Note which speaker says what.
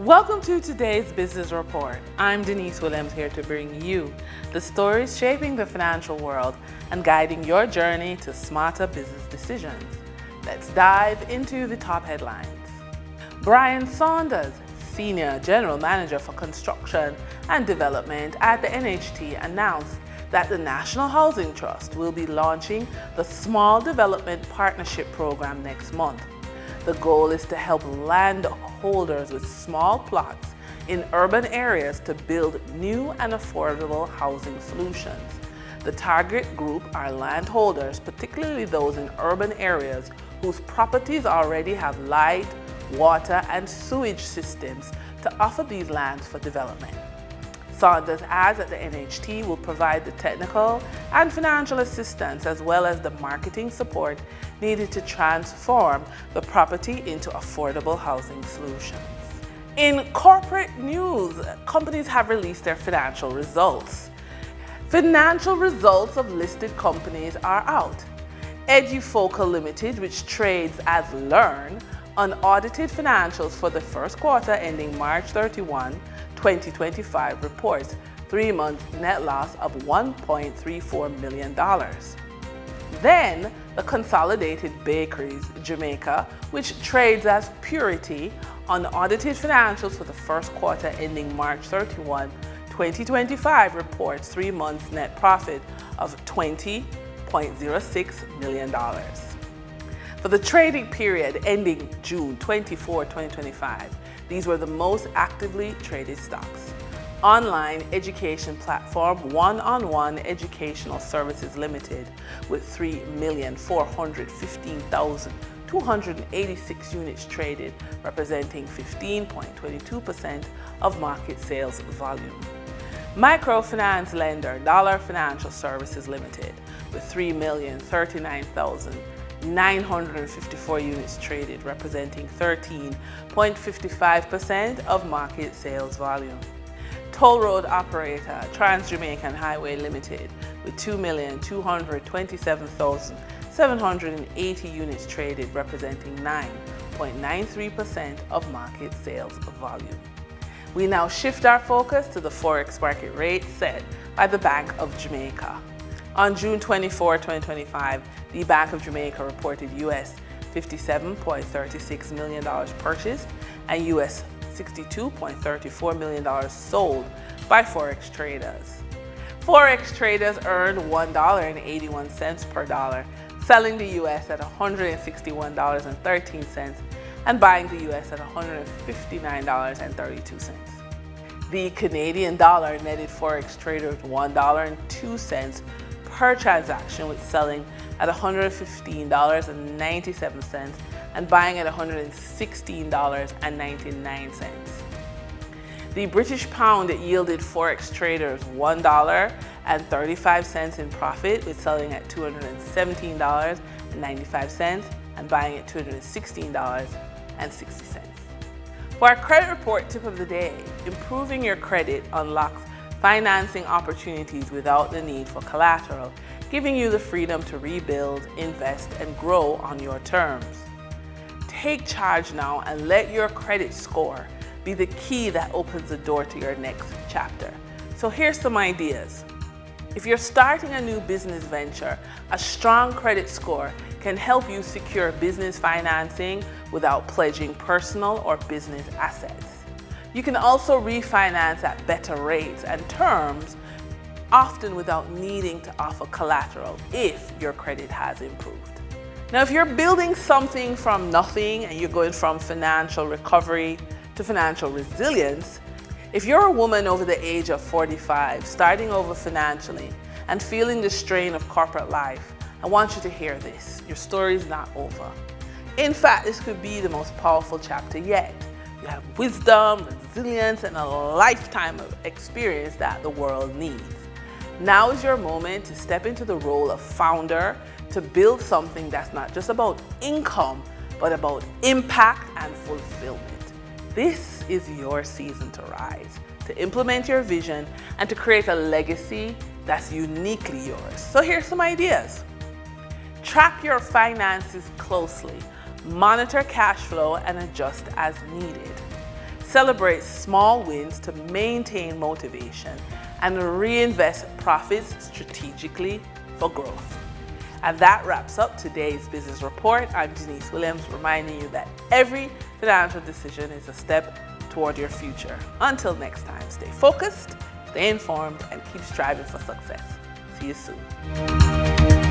Speaker 1: Welcome to today's Business Report. I'm Denise Williams here to bring you the stories shaping the financial world and guiding your journey to smarter business decisions. Let's dive into the top headlines. Brian Saunders, Senior General Manager for Construction and Development at the NHT, announced that the National Housing Trust will be launching the Small Development Partnership Program next month. The goal is to help landholders with small plots in urban areas to build new and affordable housing solutions. The target group are landholders, particularly those in urban areas whose properties already have light, water, and sewage systems to offer these lands for development. Saunders adds that the NHT will provide the technical and financial assistance as well as the marketing support needed to transform the property into affordable housing solutions. In corporate news, companies have released their financial results. Financial results of listed companies are out. Edufocal Limited, which trades as Learn, unaudited financials for the first quarter ending March 31, 2025 reports 3-month net loss of $1.34 million. Then, the Consolidated Bakeries Jamaica, which trades as Purity, unaudited financials for the first quarter ending March 31, 2025 reports 3-month net profit of $20.06 million. For the trading period ending June 24, 2025, these were the most actively traded stocks. Online education platform One-on-One Educational Services Limited with 3,415,286 units traded, representing 15.22% of market sales volume. Microfinance lender Dollar Financial Services Limited with 3,039,954 units traded, representing 13.55% of market sales volume. Toll road operator Trans-Jamaican Highway Limited with 2,227,780 units traded, representing 9.93% of market sales volume. We now shift our focus to the Forex market rate set by the Bank of Jamaica. On June 24, 2025, the Bank of Jamaica reported US $57.36 million purchased and US $62.34 million sold by Forex traders. Forex traders earned $1.81 per dollar, selling the US at $161.13 and buying the US at $159.32. The Canadian dollar netted Forex traders $1.02 per transaction, with selling at $115.97 and buying at $116.99. The British pound yielded Forex traders $1.35 in profit, with selling at $217.95 and buying at $216.60. For our credit report tip of the day, improving your credit unlocks financing opportunities without the need for collateral, giving you the freedom to rebuild, invest, and grow on your terms. Take charge now and let your credit score be the key that opens the door to your next chapter. So here's some ideas. If you're starting a new business venture, a strong credit score can help you secure business financing without pledging personal or business assets. You can also refinance at better rates and terms, often without needing to offer collateral if your credit has improved. Now, if you're building something from nothing and you're going from financial recovery to financial resilience, if you're a woman over the age of 45, starting over financially and feeling the strain of corporate life, I want you to hear this. Your story is not over. In fact, this could be the most powerful chapter yet. You have wisdom, resilience, and a lifetime of experience that the world needs. Now is your moment to step into the role of founder, to build something that's not just about income, but about impact and fulfillment. This is your season to rise, to implement your vision, and to create a legacy that's uniquely yours. So here's some ideas. Track your finances closely. Monitor cash flow and adjust as needed. celebrate small wins to maintain motivation, and reinvest profits strategically for growth. And that wraps up today's business report. I'm Denise Williams, reminding you that every financial decision is a step toward your future. Until next time, stay focused, stay informed, and keep striving for success. See you soon.